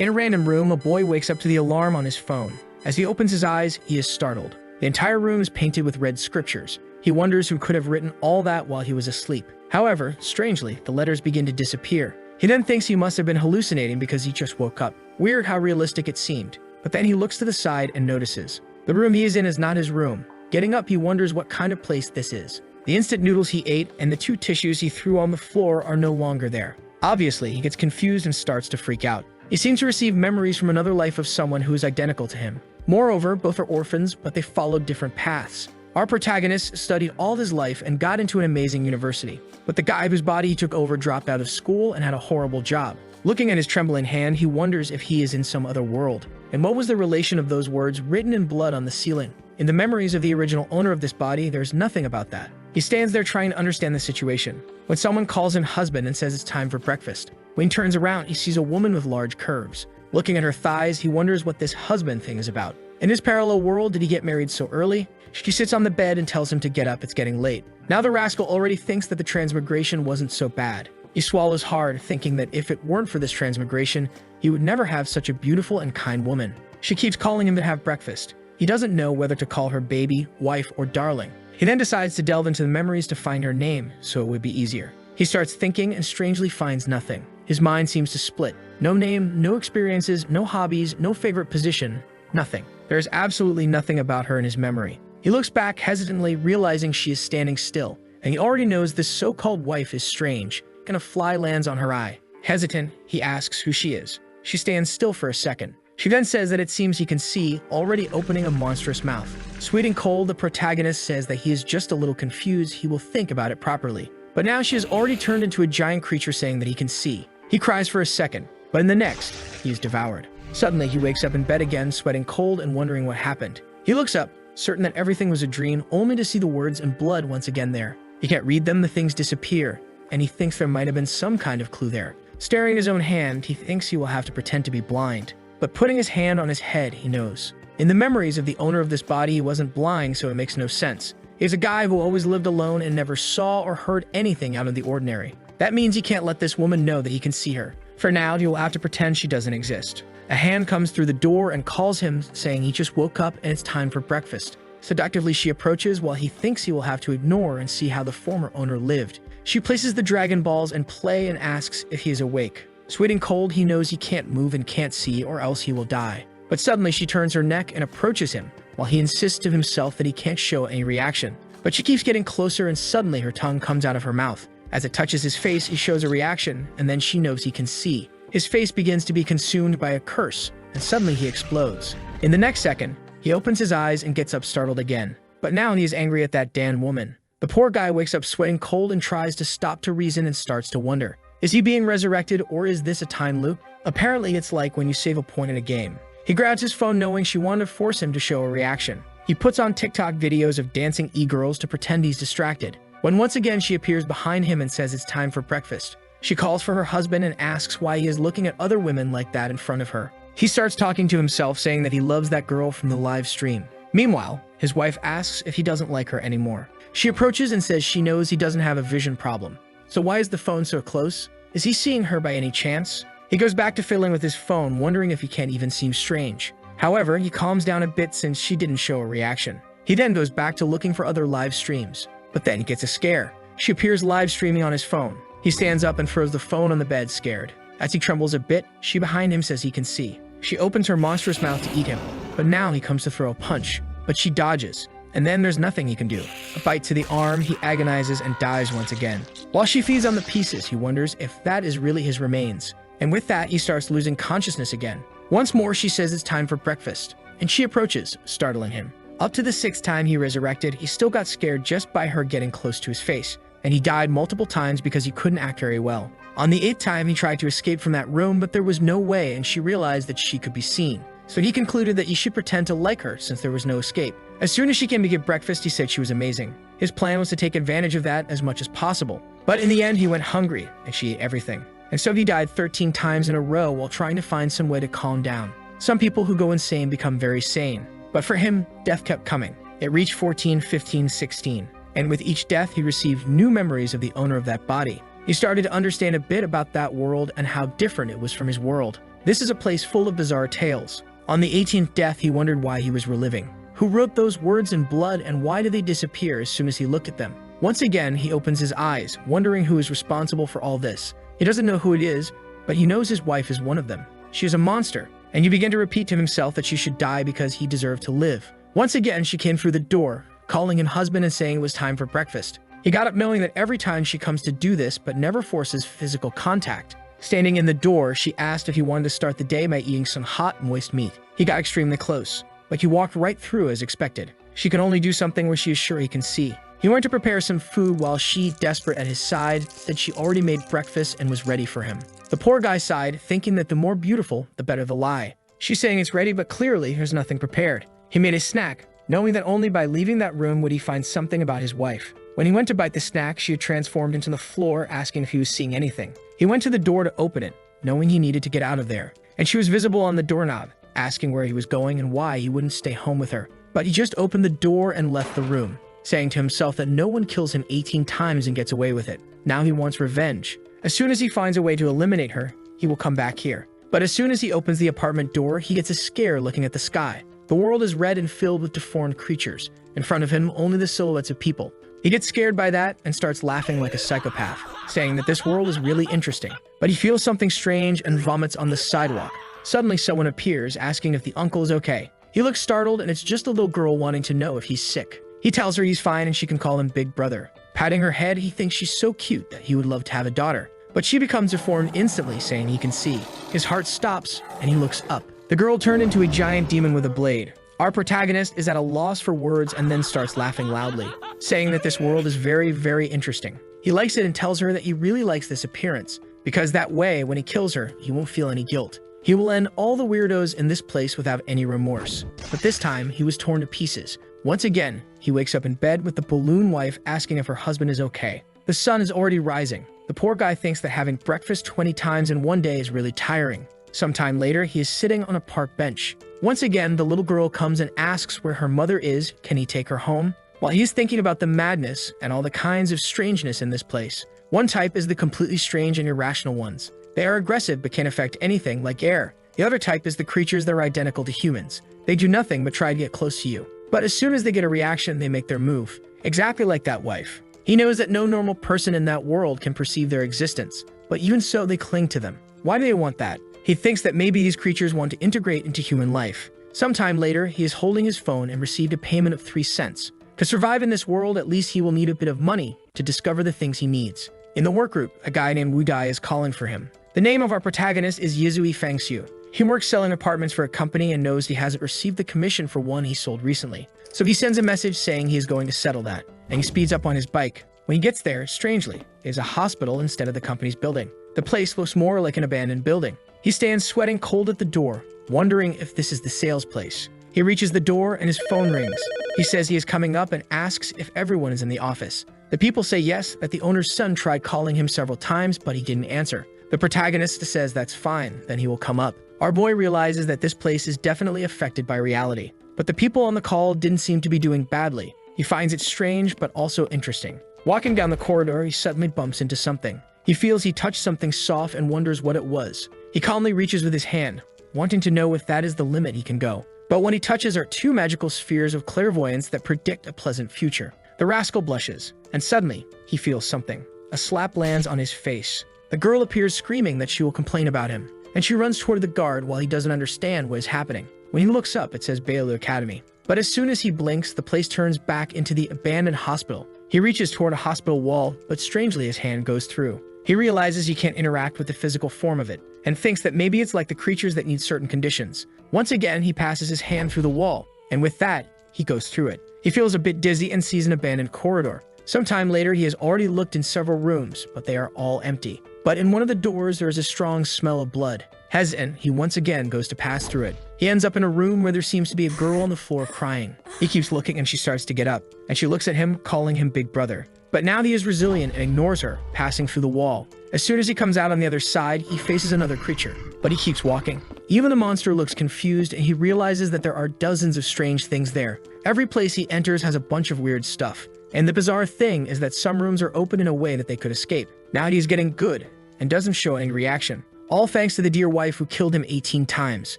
In a random room, a boy wakes up to the alarm on his phone. As he opens his eyes, he is startled. The entire room is painted with red scriptures. He wonders who could have written all that while he was asleep. However, strangely, the letters begin to disappear. He then thinks he must have been hallucinating because he just woke up. Weird how realistic it seemed. But then he looks to the side and notices the room he is in is not his room. Getting up, he wonders what kind of place this is. The instant noodles he ate and the 2 tissues he threw on the floor are no longer there. Obviously, he gets confused and starts to freak out. He seems to receive memories from another life of someone who is identical to him. Moreover, both are orphans, but they followed different paths. Our protagonist studied all his life and got into an amazing university. But the guy whose body he took over dropped out of school and had a horrible job. Looking at his trembling hand, he wonders if he is in some other world. And what was the relation of those words written in blood on the ceiling? In the memories of the original owner of this body, there's nothing about that. He stands there trying to understand the situation, when someone calls him husband and says it's time for breakfast. When he turns around, he sees a woman with large curves. Looking at her thighs, he wonders what this husband thing is about. In his parallel world, did he get married so early? She sits on the bed and tells him to get up, it's getting late. Now the rascal already thinks that the transmigration wasn't so bad. He swallows hard, thinking that if it weren't for this transmigration, he would never have such a beautiful and kind woman. She keeps calling him to have breakfast. He doesn't know whether to call her baby, wife, or darling. He then decides to delve into the memories to find her name, so it would be easier. He starts thinking and strangely finds nothing. His mind seems to split. No name, no experiences, no hobbies, no favorite position, nothing. There is absolutely nothing about her in his memory. He looks back hesitantly, realizing she is standing still, and he already knows this so-called wife is strange. And a fly lands on her eye. Hesitant, he asks who she is. She stands still for a second. She then says that it seems he can see, already opening a monstrous mouth. Sweet and cold, the protagonist says that he is just a little confused, he will think about it properly. But now she has already turned into a giant creature saying that he can see. He cries for a second, but in the next, he is devoured. Suddenly, he wakes up in bed again, sweating cold and wondering what happened. He looks up, certain that everything was a dream, only to see the words in blood once again there. He can't read them, the things disappear, and he thinks there might have been some kind of clue there. Staring at his own hand, he thinks he will have to pretend to be blind. But putting his hand on his head, he knows. In the memories of the owner of this body, he wasn't blind, so it makes no sense. He's a guy who always lived alone and never saw or heard anything out of the ordinary. That means he can't let this woman know that he can see her. For now, he will have to pretend she doesn't exist. A hand comes through the door and calls him, saying he just woke up and it's time for breakfast. Seductively, she approaches while he thinks he will have to ignore and see how the former owner lived. She places the Dragon Balls in play and asks if he is awake. Sweet and cold, he knows he can't move and can't see, or else he will die. But suddenly she turns her neck and approaches him, while he insists to himself that he can't show any reaction. But she keeps getting closer and suddenly her tongue comes out of her mouth. As it touches his face, he shows a reaction, and then she knows he can see. His face begins to be consumed by a curse, and suddenly he explodes. In the next second, he opens his eyes and gets up startled again. But now he is angry at that damn woman. The poor guy wakes up sweating cold and tries to stop to reason and starts to wonder. Is he being resurrected or is this a time loop? Apparently it's like when you save a point in a game. He grabs his phone knowing she wanted to force him to show a reaction. He puts on TikTok videos of dancing e-girls to pretend he's distracted. When once again she appears behind him and says it's time for breakfast. She calls for her husband and asks why he is looking at other women like that in front of her. He starts talking to himself, saying that he loves that girl from the live stream. Meanwhile, his wife asks if he doesn't like her anymore. She approaches and says she knows he doesn't have a vision problem. So why is the phone so close? Is he seeing her by any chance? He goes back to fiddling with his phone, wondering if he can't even seem strange. However, he calms down a bit since she didn't show a reaction. He then goes back to looking for other live streams. But then he gets a scare. She appears live streaming on his phone. He stands up and throws the phone on the bed, scared. As he trembles a bit, she behind him says he can see. She opens her monstrous mouth to eat him, but now he comes to throw a punch, but she dodges. And then there's nothing he can do. A bite to the arm, he agonizes and dies once again. While she feeds on the pieces, he wonders if that is really his remains. And with that, he starts losing consciousness again. Once more, she says it's time for breakfast, and she approaches, startling him. Up to the 6th time he resurrected, he still got scared just by her getting close to his face, and he died multiple times because he couldn't act very well. On the 8th time, he tried to escape from that room, but there was no way, and she realized that she could be seen. So he concluded that he should pretend to like her since there was no escape. As soon as she came to get breakfast, he said she was amazing. His plan was to take advantage of that as much as possible. But in the end, he went hungry, and she ate everything. And so he died 13 times in a row while trying to find some way to calm down. Some people who go insane become very sane. But for him, death kept coming. It reached 14, 15, 16. And with each death, he received new memories of the owner of that body. He started to understand a bit about that world and how different it was from his world. This is a place full of bizarre tales. On the 18th death, he wondered why he was reliving. Who wrote those words in blood, and why did they disappear as soon as he looked at them? Once again, he opens his eyes, wondering who is responsible for all this. He doesn't know who it is, but he knows his wife is one of them. She is a monster, and he began to repeat to himself that she should die because he deserved to live. Once again, she came through the door, calling him husband and saying it was time for breakfast. He got up knowing that every time she comes to do this, but never forces physical contact. Standing in the door, she asked if he wanted to start the day by eating some hot, moist meat. He got extremely close, but he walked right through as expected. She can only do something where she is sure he can see. He went to prepare some food while she, desperate at his side, said she already made breakfast and was ready for him. The poor guy sighed, thinking that the more beautiful, the better the lie. She's saying it's ready, but clearly there's nothing prepared. He made a snack, knowing that only by leaving that room would he find something about his wife. When he went to bite the snack, she had transformed into the floor, asking if he was seeing anything. He went to the door to open it, knowing he needed to get out of there, and she was visible on the doorknob, asking where he was going and why he wouldn't stay home with her. But he just opened the door and left the room, saying to himself that no one kills him 18 times and gets away with it. Now he wants revenge. As soon as he finds a way to eliminate her, he will come back here. But as soon as he opens the apartment door, he gets a scare looking at the sky. The world is red and filled with deformed creatures. In front of him, only the silhouettes of people. He gets scared by that and starts laughing like a psychopath, saying that this world is really interesting. But he feels something strange and vomits on the sidewalk. Suddenly, someone appears, asking if the uncle is okay. He looks startled, and it's just a little girl wanting to know if he's sick. He tells her he's fine and she can call him Big Brother. Patting her head, he thinks she's so cute that he would love to have a daughter. But she becomes deformed instantly, saying he can see. His heart stops, and he looks up. The girl turned into a giant demon with a blade. Our protagonist is at a loss for words and then starts laughing loudly, saying that this world is very, very interesting. He likes it and tells her that he really likes this appearance, because that way, when he kills her, he won't feel any guilt. He will end all the weirdos in this place without any remorse. But this time, he was torn to pieces. Once again, he wakes up in bed with the balloon wife asking if her husband is okay. The sun is already rising. The poor guy thinks that having breakfast 20 times in one day is really tiring. Sometime later, he is sitting on a park bench. Once again, the little girl comes and asks where her mother is. Can he take her home? While he's thinking about the madness and all the kinds of strangeness in this place. One type is the completely strange and irrational ones. They are aggressive but can't affect anything, like air. The other type is the creatures that are identical to humans. They do nothing but try to get close to you. But as soon as they get a reaction, they make their move. Exactly like that wife. He knows that no normal person in that world can perceive their existence. But even so, they cling to them. Why do they want that? He thinks that maybe these creatures want to integrate into human life. Sometime later, he is holding his phone and received a payment of 3 cents. To survive in this world, at least he will need a bit of money to discover the things he needs. In the work group, a guy named Wu Dai is calling for him. The name of our protagonist is Yizui Fangxiu. He works selling apartments for a company and knows he hasn't received the commission for one he sold recently. So he sends a message saying he is going to settle that, and he speeds up on his bike. When he gets there, strangely, there's a hospital instead of the company's building. The place looks more like an abandoned building. He stands sweating cold at the door, wondering if this is the sales place. He reaches the door and his phone rings. He says he is coming up and asks if everyone is in the office. The people say yes, that the owner's son tried calling him several times, but he didn't answer. The protagonist says that's fine, then he will come up. Our boy realizes that this place is definitely affected by reality, but the people on the call didn't seem to be doing badly. He finds it strange, but also interesting. Walking down the corridor, he suddenly bumps into something. He feels he touched something soft and wonders what it was. He calmly reaches with his hand, wanting to know if that is the limit he can go. But when he touches are 2 magical spheres of clairvoyance that predict a pleasant future. The rascal blushes, and suddenly, he feels something. A slap lands on his face. The girl appears screaming that she will complain about him, and she runs toward the guard while he doesn't understand what is happening. When he looks up, it says Bailey Academy. But as soon as he blinks, the place turns back into the abandoned hospital. He reaches toward a hospital wall, but strangely his hand goes through. He realizes he can't interact with the physical form of it, and thinks that maybe it's like the creatures that need certain conditions. Once again, he passes his hand through the wall, and with that, he goes through it. He feels a bit dizzy and sees an abandoned corridor. Sometime later, he has already looked in several rooms, but they are all empty. But in one of the doors, there is a strong smell of blood. Hesitant, he once again goes to pass through it. He ends up in a room where there seems to be a girl on the floor crying. He keeps looking and she starts to get up, and she looks at him, calling him Big Brother. But now he is resilient and ignores her, passing through the wall. As soon as he comes out on the other side, he faces another creature, but he keeps walking. Even the monster looks confused, and he realizes that there are dozens of strange things there. Every place he enters has a bunch of weird stuff. And the bizarre thing is that some rooms are open in a way that they could escape. Now he's getting good and doesn't show any reaction. all thanks to the dear wife who killed him 18 times.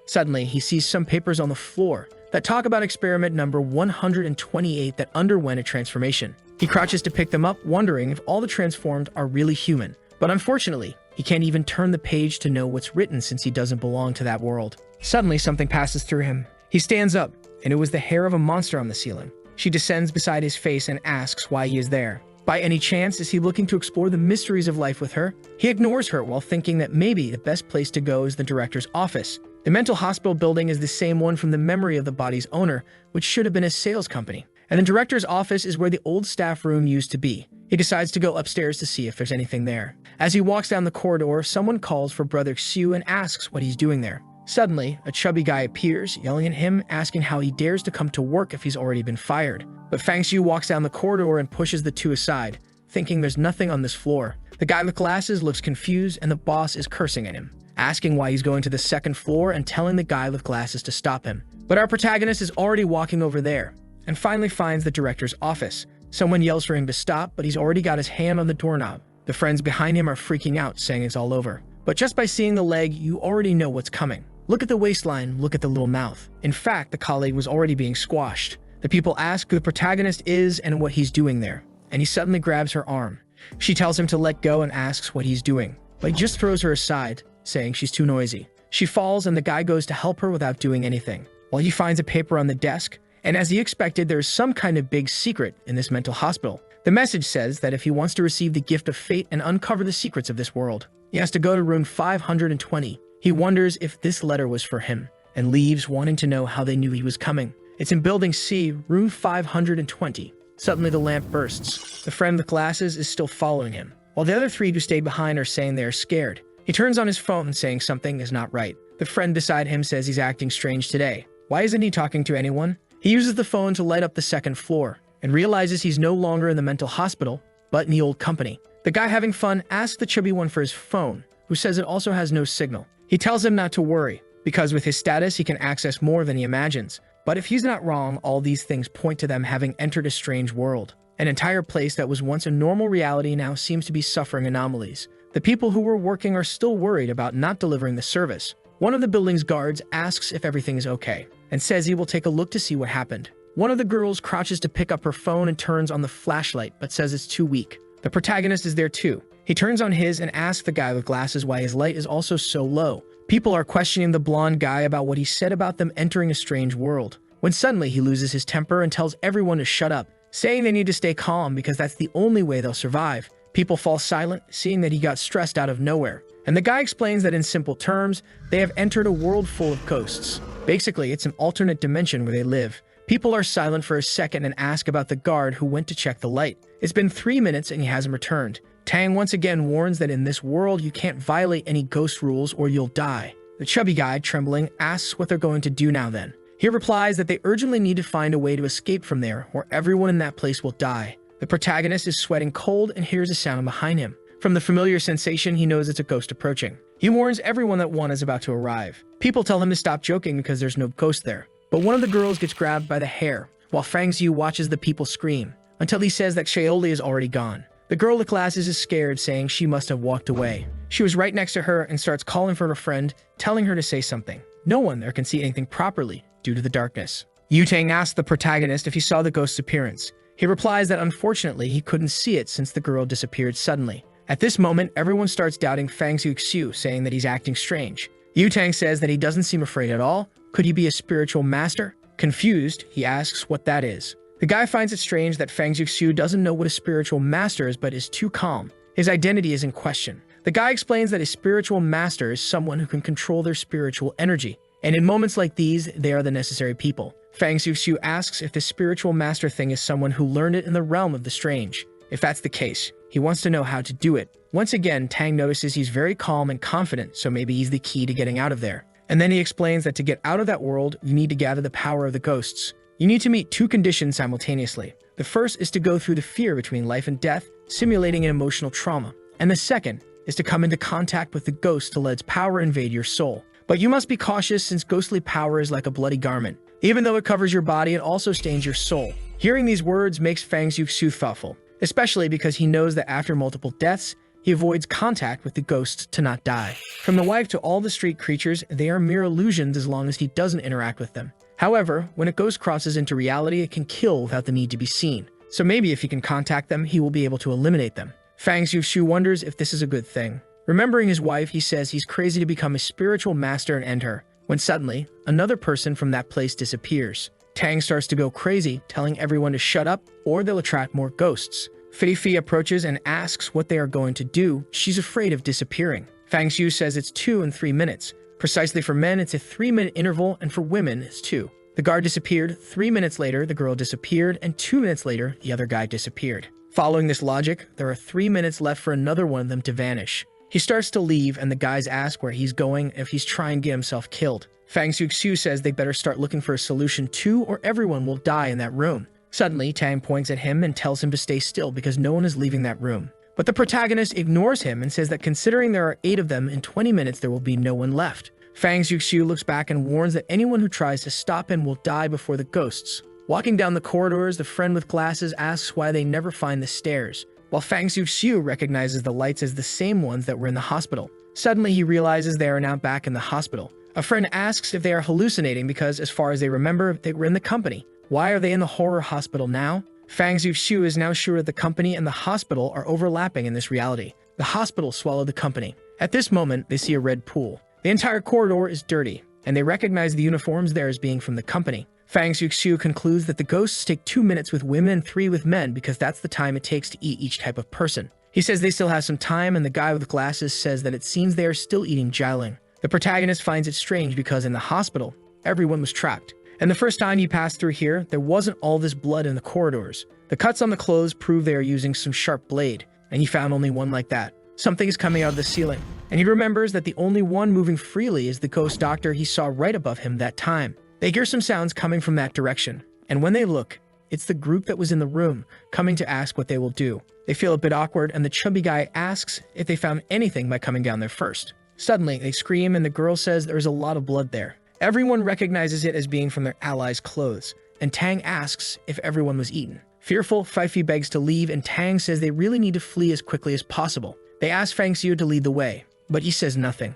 Suddenly, he sees some papers on the floor that talk about experiment number 128 that underwent a transformation. He crouches to pick them up, wondering if all the transformed are really human. But unfortunately, he can't even turn the page to know what's written since he doesn't belong to that world. Suddenly, something passes through him. He stands up, and it was the hair of a monster on the ceiling. She descends beside his face and asks why he is there. By any chance, is he looking to explore the mysteries of life with her? He ignores her while thinking that maybe the best place to go is the director's office. The mental hospital building is the same one from the memory of the body's owner, which should have been a sales company. And the director's office is where the old staff room used to be. He decides to go upstairs to see if there's anything there. As he walks down the corridor, someone calls for Brother Xiu and asks what he's doing there. Suddenly, a chubby guy appears, yelling at him, asking how he dares to come to work if he's already been fired. But Fang Xiu walks down the corridor and pushes the two aside, thinking there's nothing on this floor. The guy with glasses looks confused and the boss is cursing at him, asking why he's going to the second floor and telling the guy with glasses to stop him. But our protagonist is already walking over there and finally finds the director's office. Someone yells for him to stop, but he's already got his hand on the doorknob. The friends behind him are freaking out, saying it's all over. But just by seeing the leg, you already know what's coming. Look at the waistline, look at the little mouth. In fact, the colleague was already being squashed. The people ask who the protagonist is and what he's doing there, and he suddenly grabs her arm. She tells him to let go and asks what he's doing, but he just throws her aside, saying she's too noisy. She falls and the guy goes to help her without doing anything. While he finds a paper on the desk, and as he expected, there is some kind of big secret in this mental hospital. The message says that if he wants to receive the gift of fate and uncover the secrets of this world, he has to go to room 520. He wonders if this letter was for him, and leaves wanting to know how they knew he was coming. It's in Building C, room 520. Suddenly the lamp bursts. The friend with glasses is still following him, while the other three who stayed behind are saying they are scared. He turns on his phone saying something is not right. The friend beside him says he's acting strange today. Why isn't he talking to anyone? He uses the phone to light up the second floor, and realizes he's no longer in the mental hospital, but in the old company. The guy having fun asks the chubby one for his phone, who says it also has no signal. He tells him not to worry, because with his status he can access more than he imagines. But if he's not wrong, all these things point to them having entered a strange world. An entire place that was once a normal reality now seems to be suffering anomalies. The people who were working are still worried about not delivering the service. One of the building's guards asks if everything is okay, and says he will take a look to see what happened. One of the girls crouches to pick up her phone and turns on the flashlight, but says it's too weak. The protagonist is there too. He turns on his and asks the guy with glasses why his light is also so low. People are questioning the blonde guy about what he said about them entering a strange world, when suddenly he loses his temper and tells everyone to shut up, saying they need to stay calm because that's the only way they'll survive. People fall silent, seeing that he got stressed out of nowhere. And the guy explains that in simple terms, they have entered a world full of ghosts. Basically, it's an alternate dimension where they live. People are silent for a second and ask about the guard who went to check the light. It's been 3 minutes and he hasn't returned. Tang once again warns that in this world you can't violate any ghost rules or you'll die. The chubby guy, trembling, asks what they're going to do now then. He replies that they urgently need to find a way to escape from there or everyone in that place will die. The protagonist is sweating cold and hears a sound behind him. From the familiar sensation, he knows it's a ghost approaching. He warns everyone that one is about to arrive. People tell him to stop joking because there's no ghost there. But one of the girls gets grabbed by the hair, while Fang Xiu watches the people scream, until he says that Shaoli is already gone. The girl with glasses is scared, saying she must have walked away. She was right next to her and starts calling for her friend, telling her to say something. No one there can see anything properly due to the darkness. Yu Tang asks the protagonist if he saw the ghost's appearance. He replies that unfortunately he couldn't see it since the girl disappeared suddenly. At this moment, everyone starts doubting Fang Xiu, saying that he's acting strange. Yu Tang says that he doesn't seem afraid at all. Could he be a spiritual master? Confused, he asks what that is. The guy finds it strange that Fang Xiu doesn't know what a spiritual master is but is too calm. His identity is in question. The guy explains that a spiritual master is someone who can control their spiritual energy, and in moments like these, they are the necessary people. Fang Xiu asks if the spiritual master thing is someone who learned it in the realm of the strange. If that's the case, he wants to know how to do it. Once again, Tang notices he's very calm and confident, so maybe he's the key to getting out of there. And then he explains that to get out of that world, you need to gather the power of the ghosts. You need to meet 2 conditions simultaneously. The first is to go through the fear between life and death, simulating an emotional trauma. And the second is to come into contact with the ghost to let its power invade your soul. But you must be cautious since ghostly power is like a bloody garment. Even though it covers your body, it also stains your soul. Hearing these words makes Fang Xiu thoughtful, especially because he knows that after multiple deaths, He avoids contact with the ghosts to not die. From the wife to all the street creatures, they are mere illusions as long as he doesn't interact with them. However, when a ghost crosses into reality, it can kill without the need to be seen. So maybe if he can contact them, he will be able to eliminate them. Fang Xiu wonders if this is a good thing. Remembering his wife, he says he's crazy to become a spiritual master and end her, when suddenly, another person from that place disappears. Tang starts to go crazy, telling everyone to shut up or they'll attract more ghosts. Fei approaches and asks what they are going to do. She's afraid of disappearing. Fang Xiu says it's 2 and 3 minutes. Precisely for men, it's a 3-minute interval, and for women, it's 2. The guard disappeared. 3 minutes later, the girl disappeared, and 2 minutes later, the other guy disappeared. Following this logic, there are 3 minutes left for another one of them to vanish. He starts to leave, and the guys ask where he's going and if he's trying to get himself killed. Fang Xiu says they better start looking for a solution too, or everyone will die in that room. Suddenly, Tang points at him and tells him to stay still because no one is leaving that room. But the protagonist ignores him and says that considering there are 8 of them, in 20 minutes there will be no one left. Fang Xiu looks back and warns that anyone who tries to stop him will die before the ghosts. Walking down the corridors, the friend with glasses asks why they never find the stairs, while Fang Xiu recognizes the lights as the same ones that were in the hospital. Suddenly, he realizes they are now back in the hospital. A friend asks if they are hallucinating because, as far as they remember, they were in the company. Why are they in the horror hospital now? Fang Xiu is now sure that the company and the hospital are overlapping in this reality. The hospital swallowed the company. At this moment, they see a red pool. The entire corridor is dirty, and they recognize the uniforms there as being from the company. Fang Xiu concludes that the ghosts take 2 minutes with women and 3 with men because that's the time it takes to eat each type of person. He says they still have some time, and the guy with glasses says that it seems they are still eating jialing. The protagonist finds it strange because in the hospital, everyone was trapped. And the first time he passed through here, there wasn't all this blood in the corridors. The cuts on the clothes prove they are using some sharp blade, and he found only one like that. Something is coming out of the ceiling, and he remembers that the only one moving freely is the ghost doctor he saw right above him that time. They hear some sounds coming from that direction, and when they look, it's the group that was in the room, coming to ask what they will do. They feel a bit awkward, and the chubby guy asks if they found anything by coming down there first. Suddenly, they scream, and the girl says there's a lot of blood there. Everyone recognizes it as being from their allies' clothes, and Tang asks if everyone was eaten. Fearful, Fei begs to leave, and Tang says they really need to flee as quickly as possible. They ask Fang Xiu to lead the way, but he says nothing.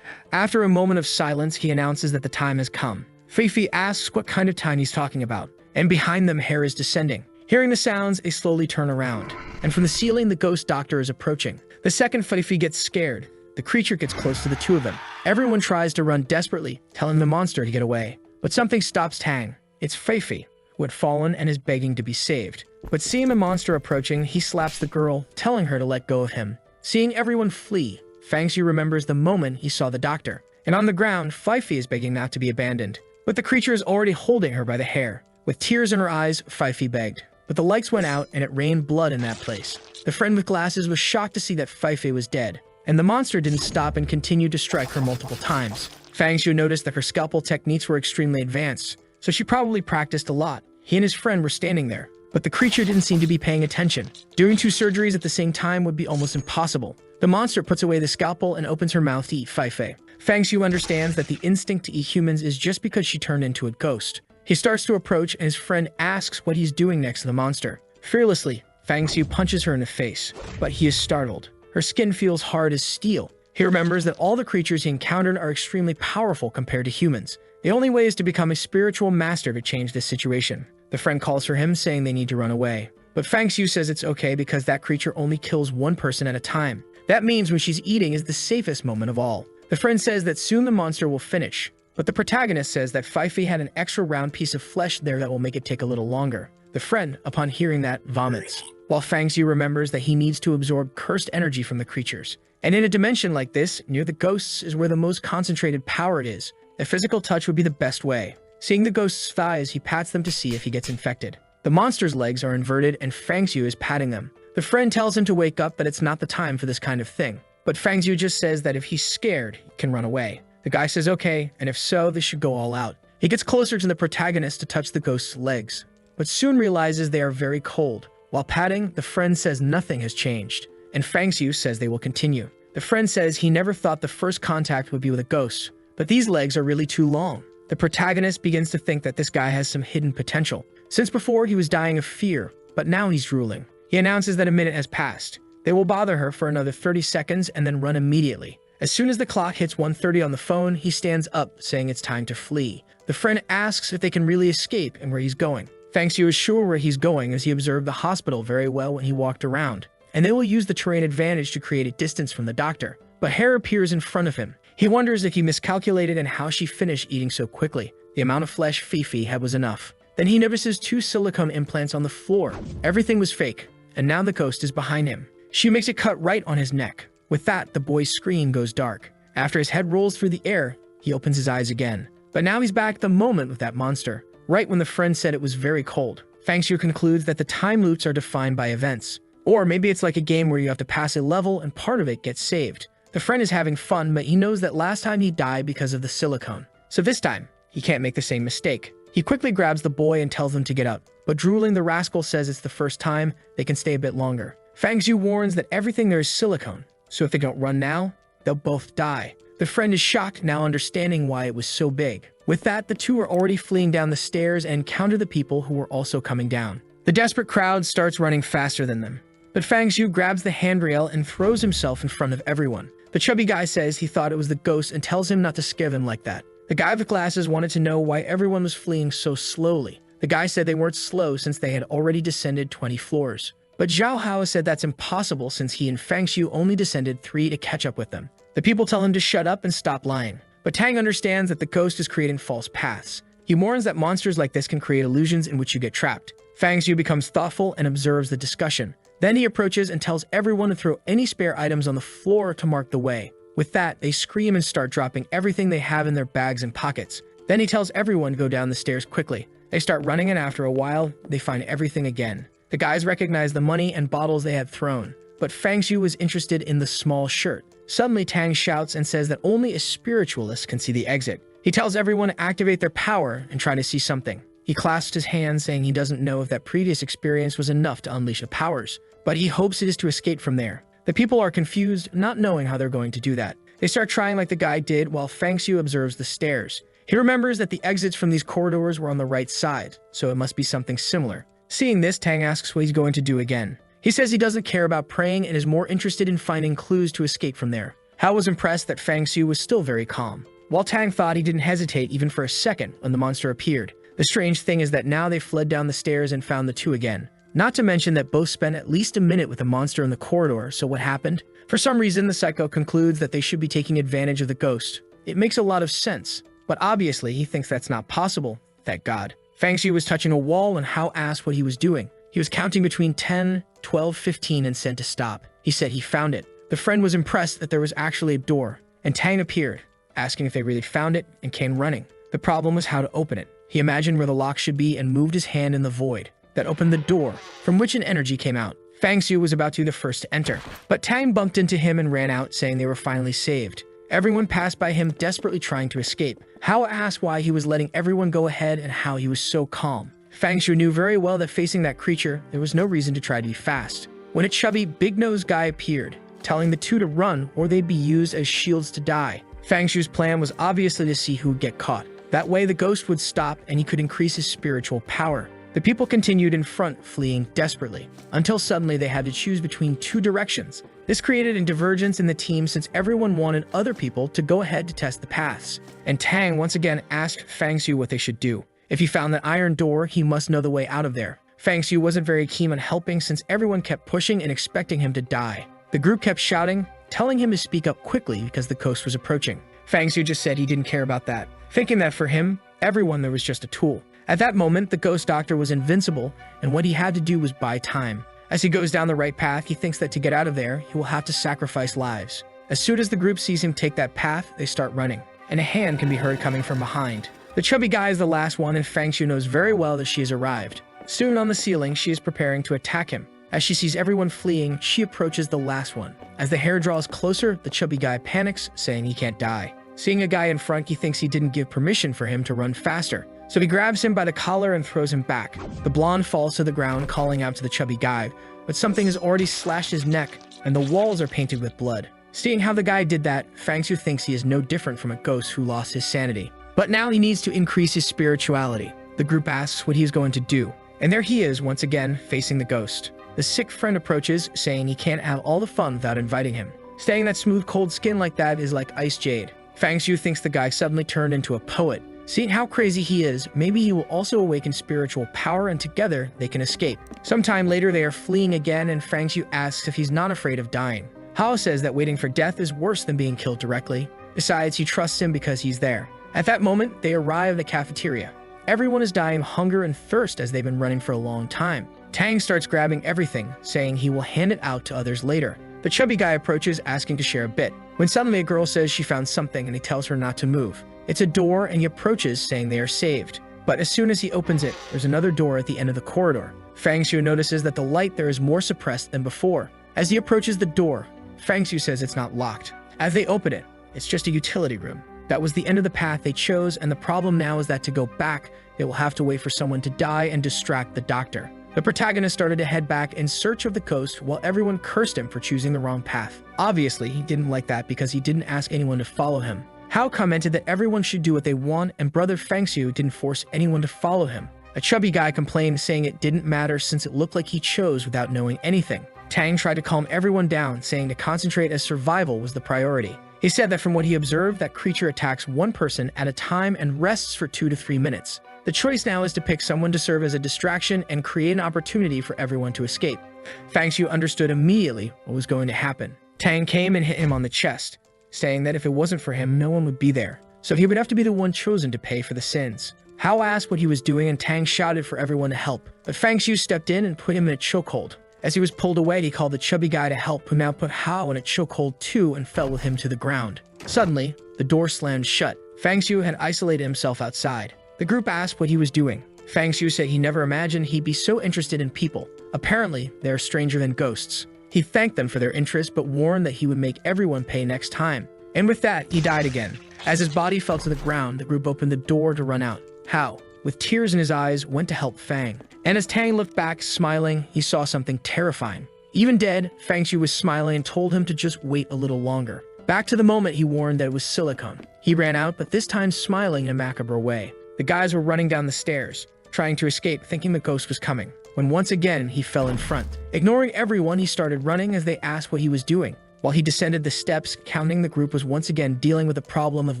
After a moment of silence, he announces that the time has come. Fei asks what kind of time he's talking about, and behind them, hair is descending. Hearing the sounds, they slowly turn around, and from the ceiling, the ghost doctor is approaching. The second Fei gets scared. The creature gets close to the 2 of them. Everyone tries to run desperately, telling the monster to get away. But something stops Tang. It's Fei, who had fallen and is begging to be saved. But seeing the monster approaching, he slaps the girl, telling her to let go of him. Seeing everyone flee, Fang Xiu remembers the moment he saw the doctor. And on the ground, Fei is begging not to be abandoned. But the creature is already holding her by the hair. With tears in her eyes, Fei begged. But the lights went out and it rained blood in that place. The friend with glasses was shocked to see that Fei was dead. And the monster didn't stop and continued to strike her multiple times. Fang Xiu noticed that her scalpel techniques were extremely advanced, so she probably practiced a lot. He and his friend were standing there, but the creature didn't seem to be paying attention. Doing 2 surgeries at the same time would be almost impossible. The monster puts away the scalpel and opens her mouth to eat Fei. Fang Xiu understands that the instinct to eat humans is just because she turned into a ghost. He starts to approach, and his friend asks what he's doing next to the monster. Fearlessly, Fang Xiu punches her in the face, but he is startled. Her skin feels hard as steel. He remembers that all the creatures he encountered are extremely powerful compared to humans. The only way is to become a spiritual master to change this situation. The friend calls for him, saying they need to run away. But Fang Xiu says it's okay because that creature only kills 1 person at a time. That means when she's eating is the safest moment of all. The friend says that soon the monster will finish. But the protagonist says that Fei had an extra round piece of flesh there that will make it take a little longer. The friend, upon hearing that, vomits, while Fang Xiu remembers that he needs to absorb cursed energy from the creatures. And in a dimension like this, near the ghosts is where the most concentrated power it is. A physical touch would be the best way. Seeing the ghost's thighs, he pats them to see if he gets infected. The monster's legs are inverted and Fang Xiu is patting them. The friend tells him to wake up, but it's not the time for this kind of thing. But Fang Xiu just says that if he's scared, he can run away. The guy says okay, and if so, they should go all out. He gets closer to the protagonist to touch the ghost's legs, but soon realizes they are very cold. While patting, the friend says nothing has changed, and Fang Xiu says they will continue. The friend says he never thought the first contact would be with a ghost, but these legs are really too long. The protagonist begins to think that this guy has some hidden potential. Since before, he was dying of fear, but now he's drooling. He announces that a minute has passed. They will bother her for another 30 seconds and then run immediately. As soon as the clock hits 1:30 on the phone, he stands up, saying it's time to flee. The friend asks if they can really escape and where he's going. Fang Xiu is sure where he's going as he observed the hospital very well when he walked around, and they will use the terrain advantage to create a distance from the doctor. But hair appears in front of him. He wonders if he miscalculated and how she finished eating so quickly. The amount of flesh Fifi had was enough. Then he notices 2 silicone implants on the floor. Everything was fake, and now the ghost is behind him. She makes a cut right on his neck. With that, the boy's screen goes dark. After his head rolls through the air, he opens his eyes again. But now he's back at the moment with that monster, right when the friend said it was very cold. Fang Xiu concludes that the time loops are defined by events. Or maybe it's like a game where you have to pass a level and part of it gets saved. The friend is having fun, but he knows that last time he died because of the silicone. So this time, he can't make the same mistake. He quickly grabs the boy and tells them to get up. But drooling, the rascal says it's the first time, they can stay a bit longer. Fang Xiu warns that everything there is silicone, so if they don't run now, they'll both die. The friend is shocked, now understanding why it was so big. With that, the two are already fleeing down the stairs and encounter the people who were also coming down. The desperate crowd starts running faster than them. But Fang Xiu grabs the handrail and throws himself in front of everyone. The chubby guy says he thought it was the ghost and tells him not to scare them like that. The guy with glasses wanted to know why everyone was fleeing so slowly. The guy said they weren't slow since they had already descended 20 floors. But Zhao Hao said that's impossible since he and Fang Xiu only descended 3 to catch up with them. The people tell him to shut up and stop lying. But Tang understands that the ghost is creating false paths. He warns that monsters like this can create illusions in which you get trapped. Fang Xiu becomes thoughtful and observes the discussion. Then he approaches and tells everyone to throw any spare items on the floor to mark the way. With that, they scream and start dropping everything they have in their bags and pockets. Then he tells everyone to go down the stairs quickly. They start running, and after a while, they find everything again. The guys recognize the money and bottles they had thrown, but Fang Xiu was interested in the small shirt. Suddenly, Tang shouts and says that only a spiritualist can see the exit. He tells everyone to activate their power and try to see something. He clasps his hands, saying he doesn't know if that previous experience was enough to unleash the powers, but he hopes it is to escape from there. The people are confused, not knowing how they're going to do that. They start trying like the guy did while Fang Xiu observes the stairs. He remembers that the exits from these corridors were on the right side, so it must be something similar. Seeing this, Tang asks what he's going to do again. He says he doesn't care about praying and is more interested in finding clues to escape from there. Hao was impressed that Fang Xiu was still very calm, while Tang thought he didn't hesitate even for a second when the monster appeared. The strange thing is that now they fled down the stairs and found the two again. Not to mention that both spent at least a minute with the monster in the corridor, so what happened? For some reason, the psycho concludes that they should be taking advantage of the ghost. It makes a lot of sense, but obviously he thinks that's not possible, thank God. Fang Xiu was touching a wall and Hao asked what he was doing. He was counting between 10, 12, 15 and said to stop. He said he found it. The friend was impressed that there was actually a door, and Tang appeared, asking if they really found it, and came running. The problem was how to open it. He imagined where the lock should be and moved his hand in the void. That opened the door, from which an energy came out. Fang Xiu was about to be the first to enter, but Tang bumped into him and ran out, saying they were finally saved. Everyone passed by him, desperately trying to escape. Hao asked why he was letting everyone go ahead and how he was so calm. Fang Xiu knew very well that facing that creature, there was no reason to try to be fast. When a chubby, big-nosed guy appeared, telling the two to run or they'd be used as shields to die. Fang Xiu's plan was obviously to see who would get caught. That way the ghost would stop and he could increase his spiritual power. The people continued in front, fleeing desperately, until suddenly they had to choose between 2 directions. This created a divergence in the team since everyone wanted other people to go ahead to test the paths. And Tang once again asked Fang Xiu what they should do. If he found that iron door, he must know the way out of there. Fang Xiu wasn't very keen on helping since everyone kept pushing and expecting him to die. The group kept shouting, telling him to speak up quickly because the ghost was approaching. Fang Xiu just said he didn't care about that, thinking that for him, everyone there was just a tool. At that moment, the ghost doctor was invincible, and what he had to do was buy time. As he goes down the right path, he thinks that to get out of there, he will have to sacrifice lives. As soon as the group sees him take that path, they start running, and a hand can be heard coming from behind. The chubby guy is the last one, and Fang Xiu knows very well that she has arrived. Soon on the ceiling, she is preparing to attack him. As she sees everyone fleeing, she approaches the last one. As the hair draws closer, the chubby guy panics, saying he can't die. Seeing a guy in front, he thinks he didn't give permission for him to run faster. So he grabs him by the collar and throws him back. The blonde falls to the ground, calling out to the chubby guy, but something has already slashed his neck, and the walls are painted with blood. Seeing how the guy did that, Fang Xiu thinks he is no different from a ghost who lost his sanity. But now he needs to increase his spirituality. The group asks what he is going to do, and there he is once again, facing the ghost. The sick friend approaches, saying he can't have all the fun without inviting him. Saying that smooth, cold skin like that is like ice jade. Fang Xiu thinks the guy suddenly turned into a poet. Seeing how crazy he is, maybe he will also awaken spiritual power and together they can escape. Sometime later they are fleeing again and Fang Xiu asks if he's not afraid of dying. Hao says that waiting for death is worse than being killed directly. Besides, he trusts him because he's there. At that moment, they arrive at the cafeteria. Everyone is dying of hunger and thirst as they've been running for a long time. Tang starts grabbing everything, saying he will hand it out to others later. The chubby guy approaches, asking to share a bit, when suddenly a girl says she found something and he tells her not to move. It's a door and he approaches, saying they are saved. But as soon as he opens it, there's another door at the end of the corridor. Fang Xiu notices that the light there is more suppressed than before. As he approaches the door, Fang Xiu says it's not locked. As they open it, it's just a utility room. That was the end of the path they chose, and the problem now is that to go back, they will have to wait for someone to die and distract the doctor. The protagonist started to head back in search of the ghost while everyone cursed him for choosing the wrong path. Obviously, he didn't like that because he didn't ask anyone to follow him. Hao commented that everyone should do what they want, and brother Fang Xiu didn't force anyone to follow him. A chubby guy complained, saying it didn't matter since it looked like he chose without knowing anything. Tang tried to calm everyone down, saying to concentrate as survival was the priority. He said that from what he observed, that creature attacks one person at a time and rests for 2 to 3 minutes. The choice now is to pick someone to serve as a distraction and create an opportunity for everyone to escape. Fang Xiu understood immediately what was going to happen. Tang came and hit him on the chest, saying that if it wasn't for him, no one would be there, so he would have to be the one chosen to pay for the sins. Hao asked what he was doing and Tang shouted for everyone to help, but Fang Xiu stepped in and put him in a chokehold. As he was pulled away, he called the chubby guy to help, who now put Hao in a chokehold too and fell with him to the ground. Suddenly, the door slammed shut. Fang Xiu had isolated himself outside. The group asked what he was doing. Fang Xiu said he never imagined he'd be so interested in people. Apparently, they are stranger than ghosts. He thanked them for their interest, but warned that he would make everyone pay next time. And with that, he died again. As his body fell to the ground, the group opened the door to run out. Hao, with tears in his eyes, went to help Fang. And as Tang looked back, smiling, he saw something terrifying. Even dead, Fang Xiu was smiling and told him to just wait a little longer. Back to the moment, he warned that it was silicone. He ran out, but this time smiling in a macabre way. The guys were running down the stairs, trying to escape, thinking the ghost was coming, when once again he fell in front. Ignoring everyone, he started running as they asked what he was doing. While he descended the steps, counting, the group was once again dealing with the problem of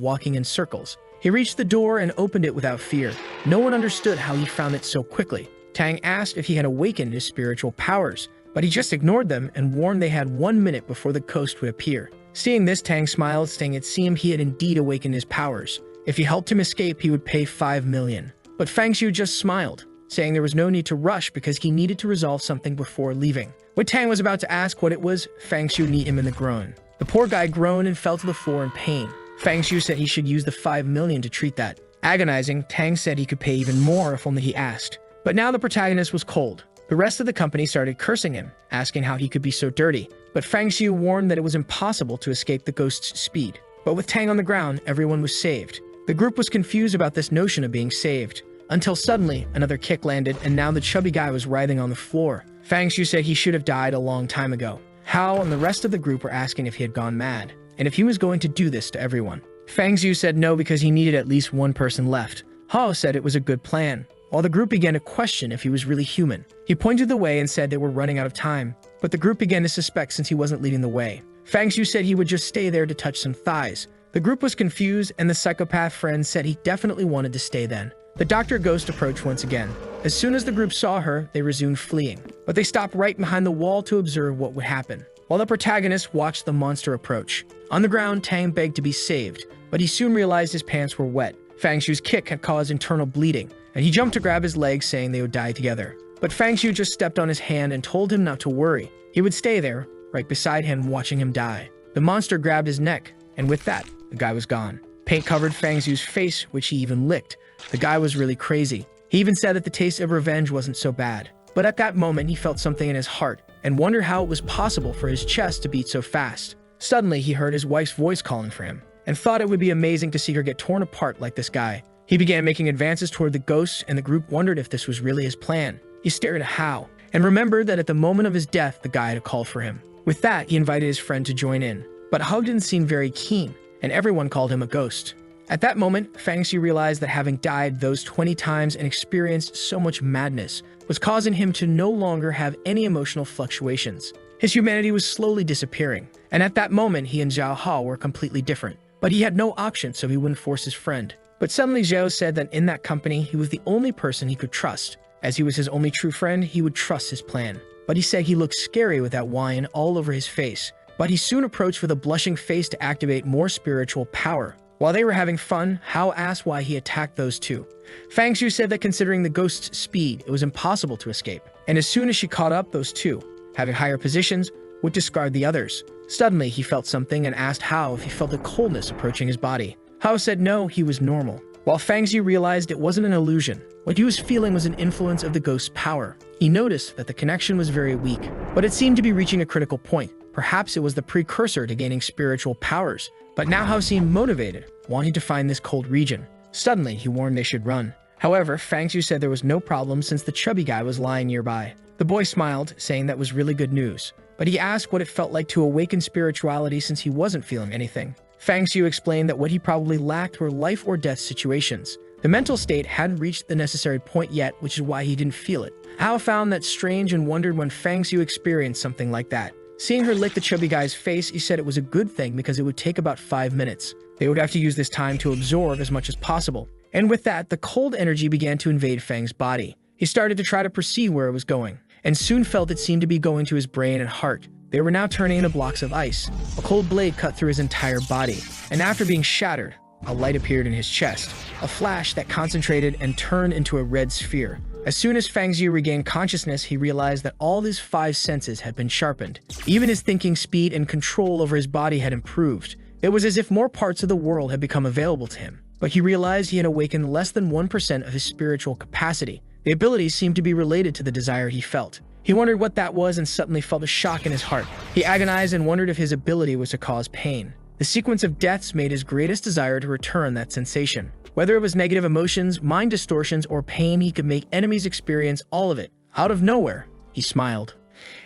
walking in circles. He reached the door and opened it without fear. No one understood how he found it so quickly. Tang asked if he had awakened his spiritual powers, but he just ignored them and warned they had 1 minute before the ghost would appear. Seeing this, Tang smiled, saying it seemed he had indeed awakened his powers. If he helped him escape, he would pay 5 million. But Fang Xiu just smiled, saying there was no need to rush because he needed to resolve something before leaving. When Tang was about to ask what it was, Fang Xiu kneed him in the groin. The poor guy groaned and fell to the floor in pain. Fang Xiu said he should use the 5 million to treat that. Agonizing, Tang said he could pay even more if only he asked. But now the protagonist was cold. The rest of the company started cursing him, asking how he could be so dirty. But Fang Xiu warned that it was impossible to escape the ghost's speed. But with Tang on the ground, everyone was saved. The group was confused about this notion of being saved, until suddenly another kick landed and now the chubby guy was writhing on the floor. Fang Xiu said he should have died a long time ago. Hao and the rest of the group were asking if he had gone mad, and if he was going to do this to everyone. Fang Xiu said no because he needed at least one person left. Hao said it was a good plan, while the group began to question if he was really human. He pointed the way and said they were running out of time, but the group began to suspect since he wasn't leading the way. Fang Xiu said he would just stay there to touch some thighs. The group was confused, and the psychopath friend said he definitely wanted to stay then. The Dr. Ghost approached once again. As soon as the group saw her, they resumed fleeing, but they stopped right behind the wall to observe what would happen, while the protagonist watched the monster approach. On the ground, Tang begged to be saved, but he soon realized his pants were wet. Fang Xiu's kick had caused internal bleeding, and he jumped to grab his leg, saying they would die together. But Fang Xiu just stepped on his hand and told him not to worry. He would stay there, right beside him, watching him die. The monster grabbed his neck, and with that, the guy was gone. Paint covered Fang Xiu's face, which he even licked. The guy was really crazy. He even said that the taste of revenge wasn't so bad. But at that moment, he felt something in his heart and wondered how it was possible for his chest to beat so fast. Suddenly, he heard his wife's voice calling for him and thought it would be amazing to see her get torn apart like this guy. He began making advances toward the ghost, and the group wondered if this was really his plan. He stared at Hao and remembered that at the moment of his death, the guy had called for him. With that, he invited his friend to join in. But Hao didn't seem very keen, and everyone called him a ghost. At that moment, Fang Xiu realized that having died those 20 times and experienced so much madness was causing him to no longer have any emotional fluctuations. His humanity was slowly disappearing, and at that moment he and Zhao Hao were completely different. But he had no option, so he wouldn't force his friend. But suddenly Zhao said that in that company he was the only person he could trust. As he was his only true friend, he would trust his plan. But he said he looked scary with that wine all over his face. But he soon approached with a blushing face to activate more spiritual power. While they were having fun, Hao asked why he attacked those two. Fang Xiu said that considering the ghost's speed, it was impossible to escape. And as soon as she caught up, those two, having higher positions, would discard the others. Suddenly, he felt something and asked Hao if he felt a coldness approaching his body. Hao said no, he was normal. While Fang Xiu realized it wasn't an illusion, what he was feeling was an influence of the ghost's power. He noticed that the connection was very weak, but it seemed to be reaching a critical point. Perhaps it was the precursor to gaining spiritual powers. But now Hao seemed motivated, wanting to find this cold region. Suddenly, he warned they should run. However, Fang Xiu said there was no problem since the chubby guy was lying nearby. The boy smiled, saying that was really good news. But he asked what it felt like to awaken spirituality since he wasn't feeling anything. Fang Xiu explained that what he probably lacked were life or death situations. The mental state hadn't reached the necessary point yet, which is why he didn't feel it. Hao found that strange and wondered when Fang Xiu experienced something like that. Seeing her lick the chubby guy's face, he said it was a good thing because it would take about 5 minutes. They would have to use this time to absorb as much as possible. And with that, the cold energy began to invade Fang's body. He started to try to perceive where it was going, and soon felt it seemed to be going to his brain and heart. They were now turning into blocks of ice. A cold blade cut through his entire body, and after being shattered, a light appeared in his chest, a flash that concentrated and turned into a red sphere. As soon as Fang Xiu regained consciousness, he realized that all his 5 senses had been sharpened. Even his thinking speed and control over his body had improved. It was as if more parts of the world had become available to him. But he realized he had awakened less than 1% of his spiritual capacity. The abilities seemed to be related to the desire he felt. He wondered what that was and suddenly felt a shock in his heart. He agonized and wondered if his ability was to cause pain. The sequence of deaths made his greatest desire to return that sensation. Whether it was negative emotions, mind distortions, or pain, he could make enemies experience all of it. Out of nowhere, he smiled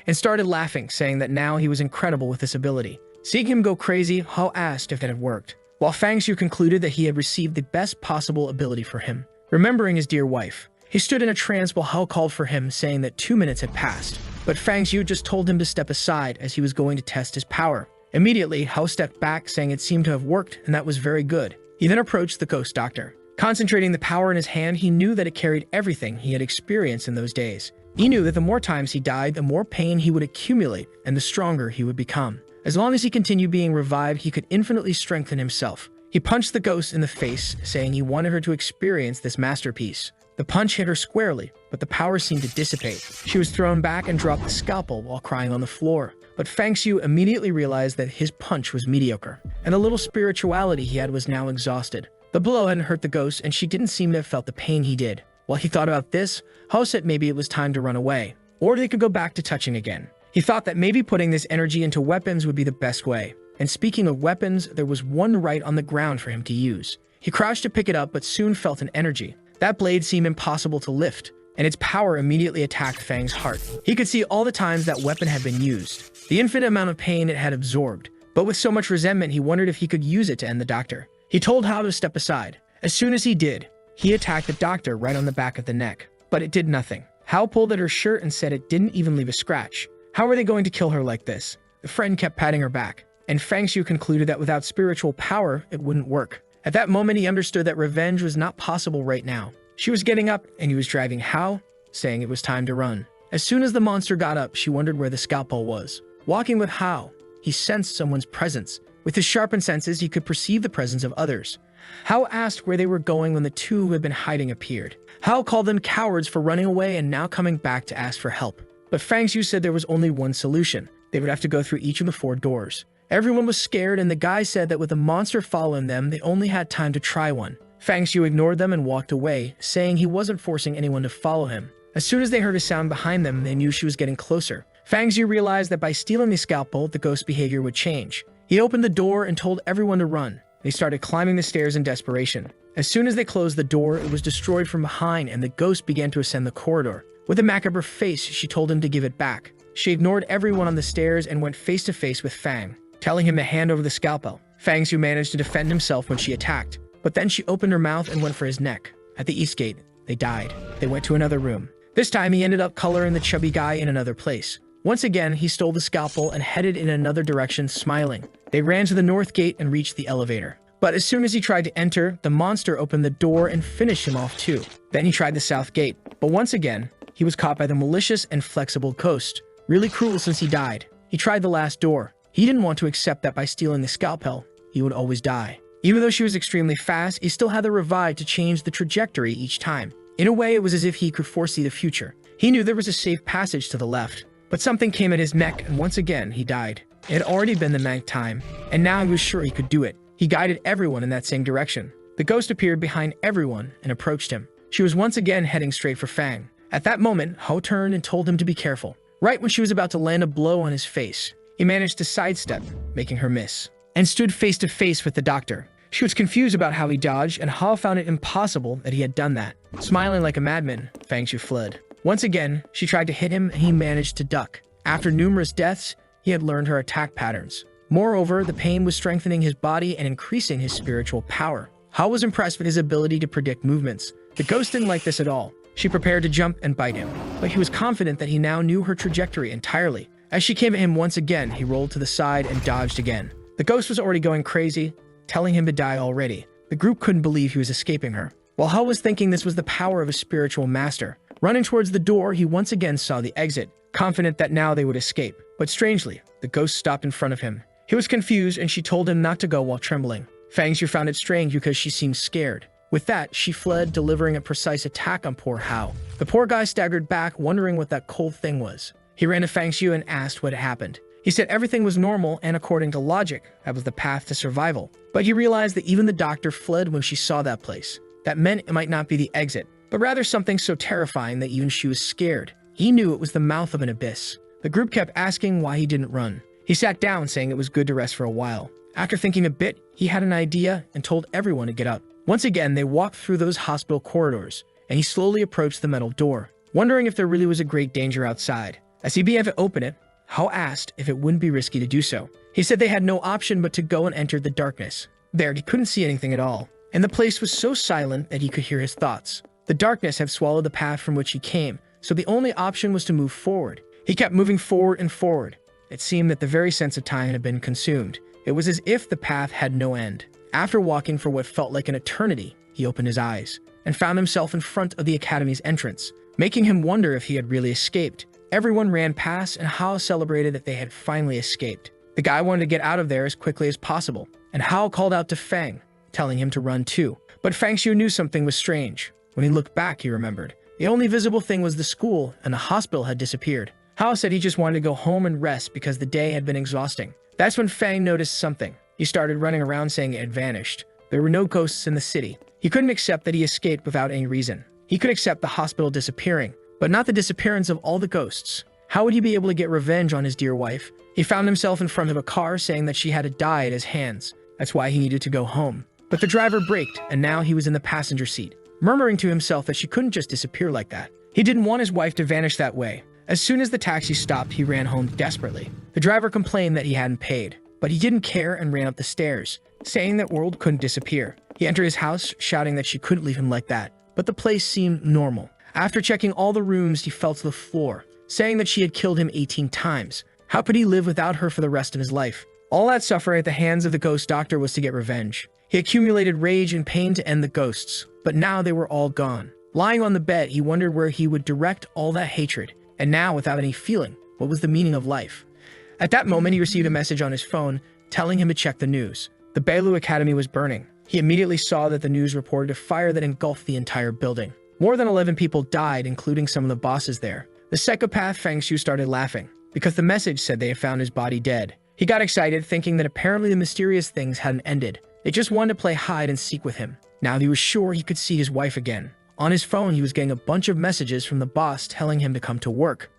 and started laughing, saying that now he was incredible with this ability. Seeing him go crazy, Hao asked if it had worked, while Fang Xiu concluded that he had received the best possible ability for him. Remembering his dear wife, he stood in a trance while Hao called for him, saying that 2 minutes had passed. But Fang Xiu just told him to step aside as he was going to test his power. Immediately, Hao stepped back, saying it seemed to have worked, and that was very good. He then approached the ghost doctor. Concentrating the power in his hand, he knew that it carried everything he had experienced in those days. He knew that the more times he died, the more pain he would accumulate, and the stronger he would become. As long as he continued being revived, he could infinitely strengthen himself. He punched the ghost in the face, saying he wanted her to experience this masterpiece. The punch hit her squarely, but the power seemed to dissipate. She was thrown back and dropped the scalpel while crying on the floor. But Fang Xiu immediately realized that his punch was mediocre, and the little spirituality he had was now exhausted. The blow hadn't hurt the ghost, and she didn't seem to have felt the pain he did. While he thought about this, Hao said maybe it was time to run away, or they could go back to touching again. He thought that maybe putting this energy into weapons would be the best way. And speaking of weapons, there was one right on the ground for him to use. He crouched to pick it up, but soon felt an energy. That blade seemed impossible to lift, and its power immediately attacked Fang's heart. He could see all the times that weapon had been used, the infinite amount of pain it had absorbed. But with so much resentment, he wondered if he could use it to end the doctor. He told Hao to step aside. As soon as he did, he attacked the doctor right on the back of the neck. But it did nothing. Hao pulled at her shirt and said it didn't even leave a scratch. How were they going to kill her like this? The friend kept patting her back, and Fang Xiu concluded that without spiritual power, it wouldn't work. At that moment, he understood that revenge was not possible right now. She was getting up, and he was driving Hao, saying it was time to run. As soon as the monster got up, she wondered where the scalpel was. Walking with Hao, he sensed someone's presence. With his sharpened senses, he could perceive the presence of others. Hao asked where they were going when the two who had been hiding appeared. Hao called them cowards for running away and now coming back to ask for help. But Fang Xiu said there was only one solution. They would have to go through each of the 4 doors. Everyone was scared, and the guy said that with a monster following them, they only had time to try one. Fang Xiu ignored them and walked away, saying he wasn't forcing anyone to follow him. As soon as they heard a sound behind them, they knew she was getting closer. Fang Xiu realized that by stealing the scalpel, the ghost's behavior would change. He opened the door and told everyone to run. They started climbing the stairs in desperation. As soon as they closed the door, it was destroyed from behind, and the ghost began to ascend the corridor. With a macabre face, she told him to give it back. She ignored everyone on the stairs and went face to face with Fang, telling him to hand over the scalpel. Fang Xiu managed to defend himself when she attacked. but then she opened her mouth and went for his neck. At the east gate, they died. They went to another room. This time, he ended up coloring the chubby guy in another place. Once again, he stole the scalpel and headed in another direction, smiling. They ran to the north gate and reached the elevator. But as soon as he tried to enter, the monster opened the door and finished him off too. Then he tried the south gate, but once again, he was caught by the malicious and flexible ghost. Really cruel since he died. He tried the last door. He didn't want to accept that by stealing the scalpel, he would always die. Even though she was extremely fast, he still had the revive to change the trajectory each time. In a way, it was as if he could foresee the future. He knew there was a safe passage to the left, but something came at his neck and once again, he died. It had already been the ninth time, and now he was sure he could do it. He guided everyone in that same direction. The ghost appeared behind everyone and approached him. She was once again heading straight for Fang. At that moment, Ho turned and told him to be careful. Right when she was about to land a blow on his face, he managed to sidestep, making her miss, and stood face to face with the doctor. She was confused about how he dodged, and Ho found it impossible that he had done that. Smiling like a madman, Fang Xiu fled. Once again, she tried to hit him and he managed to duck. After numerous deaths, he had learned her attack patterns. Moreover, the pain was strengthening his body and increasing his spiritual power. Ho was impressed with his ability to predict movements. The ghost didn't like this at all. She prepared to jump and bite him, but he was confident that he now knew her trajectory entirely. As she came at him once again, he rolled to the side and dodged again. The ghost was already going crazy, telling him to die already. The group couldn't believe he was escaping her. While Ho was thinking this was the power of a spiritual master, running towards the door, he once again saw the exit, confident that now they would escape. But strangely, the ghost stopped in front of him. He was confused and she told him not to go while trembling. Fang Xiu found it strange because she seemed scared. With that, she fled, delivering a precise attack on poor Hao. The poor guy staggered back, wondering what that cold thing was. He ran to Fang Xiu and asked what had happened. He said everything was normal and according to logic, that was the path to survival. But he realized that even the doctor fled when she saw that place. That meant it might not be the exit, but rather something so terrifying that even she was scared. He knew it was the mouth of an abyss. The group kept asking why he didn't run. He sat down, saying it was good to rest for a while. After thinking a bit, he had an idea and told everyone to get up. Once again, they walked through those hospital corridors, and he slowly approached the metal door, wondering if there really was a great danger outside. As he began to open it, Ho asked if it wouldn't be risky to do so. He said they had no option but to go and enter the darkness. There, he couldn't see anything at all, and the place was so silent that he could hear his thoughts. The darkness had swallowed the path from which he came, so the only option was to move forward. He kept moving forward and forward. It seemed that the very sense of time had been consumed. It was as if the path had no end. After walking for what felt like an eternity, he opened his eyes and found himself in front of the academy's entrance, making him wonder if he had really escaped. Everyone ran past, and Hao celebrated that they had finally escaped. The guy wanted to get out of there as quickly as possible, and Hao called out to Fang, telling him to run too. But Fang Xiu knew something was strange. When he looked back, he remembered. The only visible thing was the school, and the hospital had disappeared. Hao said he just wanted to go home and rest because the day had been exhausting. That's when Fang noticed something. He started running around saying it had vanished. There were no ghosts in the city. He couldn't accept that he escaped without any reason. He could accept the hospital disappearing, but not the disappearance of all the ghosts. How would he be able to get revenge on his dear wife? He found himself in front of a car saying that she had to die at his hands. That's why he needed to go home. But the driver braked, and now he was in the passenger seat, murmuring to himself that she couldn't just disappear like that. He didn't want his wife to vanish that way. As soon as the taxi stopped, he ran home desperately. The driver complained that he hadn't paid, but he didn't care and ran up the stairs, saying that World couldn't disappear. He entered his house, shouting that she couldn't leave him like that, but the place seemed normal. After checking all the rooms, he fell to the floor, saying that she had killed him 18 times. How could he live without her for the rest of his life? All that suffering at the hands of the ghost doctor was to get revenge. He accumulated rage and pain to end the ghosts, but now they were all gone. Lying on the bed, he wondered where he would direct all that hatred. And now, without any feeling, what was the meaning of life? At that moment, he received a message on his phone telling him to check the news. The Bailu Academy was burning. He immediately saw that the news reported a fire that engulfed the entire building. More than 11 people died, including some of the bosses there. The psychopath Fang Xiu started laughing, because the message said they had found his body dead. He got excited, thinking that apparently the mysterious things hadn't ended. They just wanted to play hide and seek with him. Now he was sure he could see his wife again. On his phone, he was getting a bunch of messages from the boss telling him to come to work.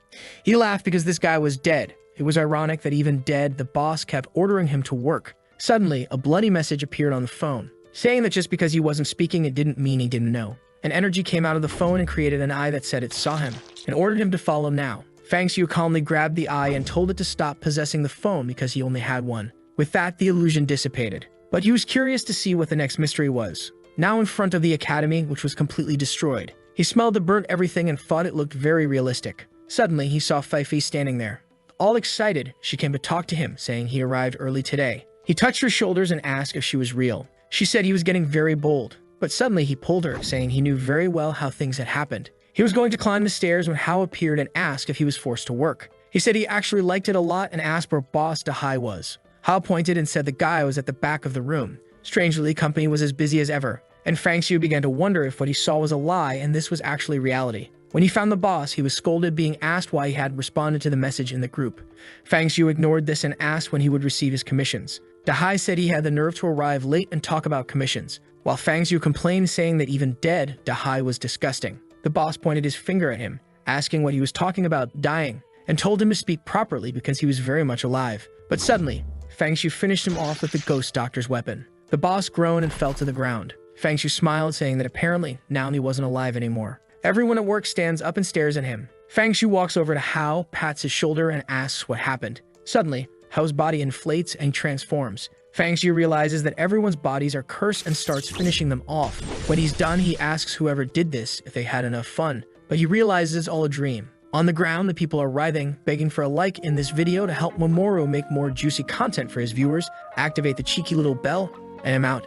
He laughed because this guy was dead. It was ironic that even dead, the boss kept ordering him to work. Suddenly, a bloody message appeared on the phone, saying that just because he wasn't speaking, it didn't mean he didn't know. An energy came out of the phone and created an eye that said it saw him, and ordered him to follow now. Fang Xiu calmly grabbed the eye and told it to stop possessing the phone because he only had one. With that, the illusion dissipated. But he was curious to see what the next mystery was. Now in front of the academy, which was completely destroyed, he smelled the burnt everything and thought it looked very realistic. Suddenly, he saw Fifi standing there. All excited, she came to talk to him, saying he arrived early today. He touched her shoulders and asked if she was real. She said he was getting very bold, but suddenly he pulled her, saying he knew very well how things had happened. He was going to climb the stairs when Hao appeared and asked if he was forced to work. He said he actually liked it a lot and asked where boss Dahai was. Hao pointed and said the guy was at the back of the room. Strangely, the company was as busy as ever, and Fang Xiu began to wonder if what he saw was a lie and this was actually reality. When he found the boss, he was scolded, being asked why he had responded to the message in the group. Fang Xiu ignored this and asked when he would receive his commissions. Dahai said he had the nerve to arrive late and talk about commissions, while Fang Xiu complained, saying that even dead, Dahai was disgusting. The boss pointed his finger at him, asking what he was talking about dying, and told him to speak properly because he was very much alive. But suddenly, Fang Xiu finished him off with the ghost doctor's weapon. The boss groaned and fell to the ground. Fang Xiu smiled, saying that apparently now he wasn't alive anymore. Everyone at work stands up and stares at him. Fang Xiu walks over to Hao, pats his shoulder, and asks what happened. Suddenly, Hao's body inflates and transforms. Fang Xiu realizes that everyone's bodies are cursed and starts finishing them off. When he's done, he asks whoever did this if they had enough fun, but he realizes it's all a dream. On the ground, the people are writhing, begging for a like in this video to help Mamoru make more juicy content for his viewers. Activate the cheeky little bell, and I'm out.